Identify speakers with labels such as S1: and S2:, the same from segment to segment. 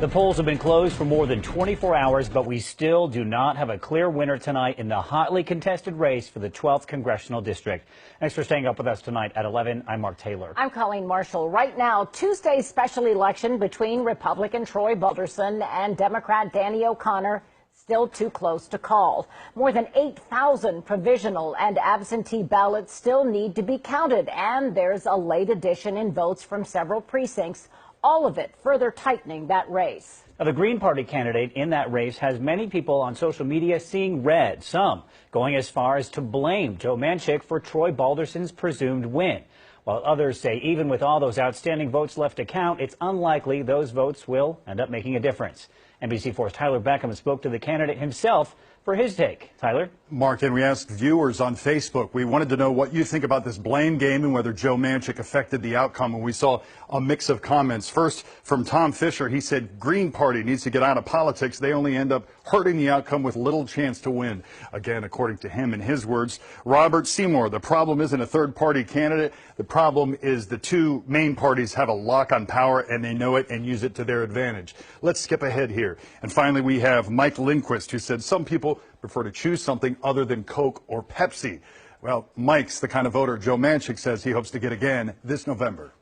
S1: The polls have been closed for more than 24 hours, but we still do not have a clear winner tonight in the hotly contested race for the 12th Congressional District. Thanks for staying up with us tonight at 11. I'm Mark Taylor.
S2: I'm Colleen Marshall. Right now, Tuesday's special election between Republican Troy Balderson and Democrat Danny O'Connor still too close to call. More than 8,000 provisional and absentee ballots still need to be counted, and there's a late addition in votes from several precincts. All of it further tightening that race.
S1: Now, the Green Party candidate in that race has many people on social media seeing red, some going as far as to blame Joe Manchik for Troy Balderson's presumed win, while others say even with all those outstanding votes left to count, it's unlikely those votes will end up making a difference. NBC4's Tyler Beckham spoke to the candidate himself for his take. Tyler?
S3: Mark, and we asked viewers on Facebook, we wanted to know what you think about this blame game and whether Joe Manchik affected the outcome. And we saw a mix of comments. First, from Tom Fisher, he said Green Party needs to get out of politics. They only end up hurting the outcome with little chance to win. Again, according to him, in his words, Robert Seymour, the problem isn't a third-party candidate. The problem is the two main parties have a lock on power, and they know it and use it to their advantage. Let's skip ahead here. And finally, we have Mike Lindquist, who said some people prefer to choose something other than Coke or Pepsi. Well, Mike's the kind of voter Joe Manchik says he hopes to get again this November.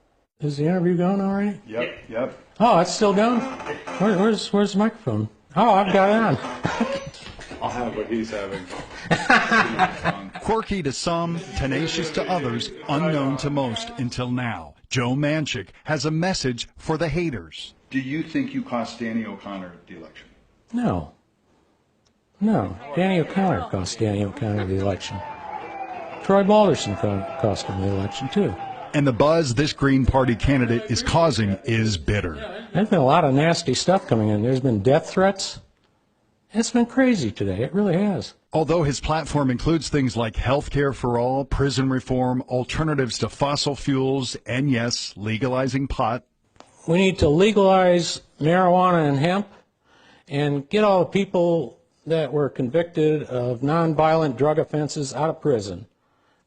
S4: Is the interview going already?
S3: Yep.
S4: Oh, it's still going? Where's the microphone? Oh, I've got it on.
S3: I'll have what he's having.
S5: Quirky to some, tenacious to others, unknown to most until now. Joe Manchik has a message for the haters.
S3: Do you think you cost Danny O'Connor the election?
S4: No, Danny O'Connor cost Danny O'Connor the election. Troy Balderson cost him the election, too.
S5: And the buzz this Green Party candidate is causing is bitter.
S4: There's been a lot of nasty stuff coming in. There's been death threats. It's been crazy today. It really has.
S5: Although his platform includes things like health care for all, prison reform, alternatives to fossil fuels, and yes, legalizing pot.
S4: We need to legalize marijuana and hemp and get all the people that were convicted of nonviolent drug offenses out of prison.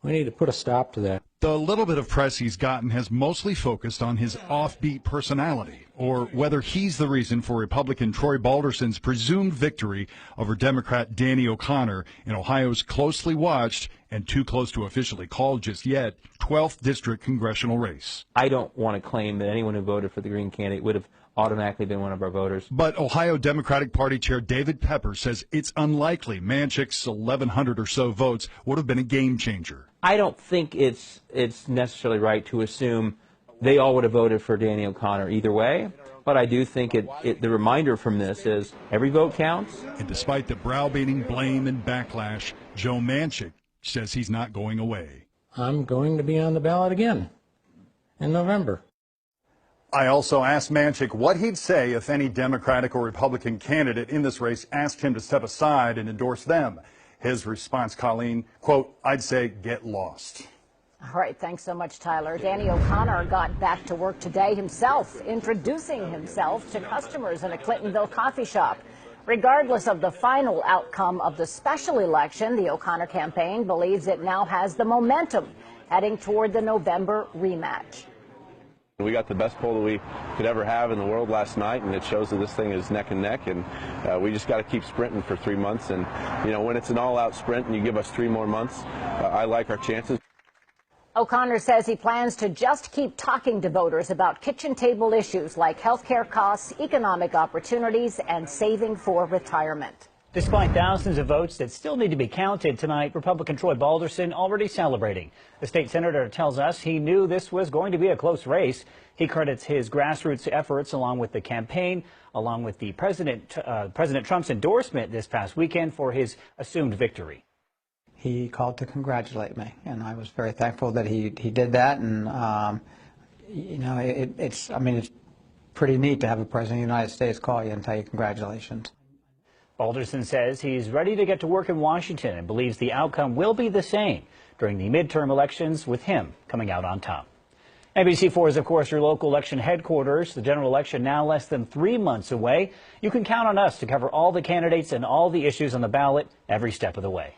S4: We need to put a stop to that.
S5: The little bit of press he's gotten has mostly focused on his offbeat personality, or whether he's the reason for Republican Troy Balderson's presumed victory over Democrat Danny O'Connor in Ohio's closely watched and too close to officially called just yet 12th District congressional race.
S6: I don't want to claim that anyone who voted for the Green candidate would have automatically been one of our voters.
S5: But Ohio Democratic Party Chair David Pepper says it's unlikely Manchik's 1,100 or so votes would have been a game changer.
S6: I don't think it's necessarily right to assume they all would have voted for Danny O'Connor either way, but I do think the reminder from this is every vote counts.
S5: And despite the browbeating, blame, and backlash, Joe Manchik says he's not going away.
S4: I'm going to be on the ballot again in November.
S3: I also asked Manchik what he'd say if any Democratic or Republican candidate in this race asked him to step aside and endorse them. His response, Colleen, quote, I'd say get lost.
S2: All right, thanks so much, Tyler. Danny O'Connor got back to work today himself, introducing himself to customers in a Clintonville coffee shop. Regardless of the final outcome of the special election, the O'Connor campaign believes it now has the momentum heading toward the November rematch.
S7: We got the best poll that we could ever have in the world last night, and it shows that this thing is neck and neck, and we just got to keep sprinting for 3 months. And, you know, when it's an all-out sprint and you give us 3 more months, I like our chances.
S2: O'Connor says he plans to just keep talking to voters about kitchen table issues like health care costs, economic opportunities, and saving for retirement.
S1: Despite thousands of votes that still need to be counted tonight, Republican Troy Balderson already celebrating. The state senator tells us he knew this was going to be a close race. He credits his grassroots efforts along with the campaign, along with the President Trump's endorsement this past weekend for his assumed victory.
S8: He called to congratulate me, and I was very thankful that he did that. And you know, it's pretty neat to have a president of the United States call you and tell you congratulations.
S1: Balderson says he's ready to get to work in Washington and believes the outcome will be the same during the midterm elections, with him coming out on top. NBC4 is, of course, your local election headquarters. The general election now less than 3 months away. You can count on us to cover all the candidates and all the issues on the ballot every step of the way.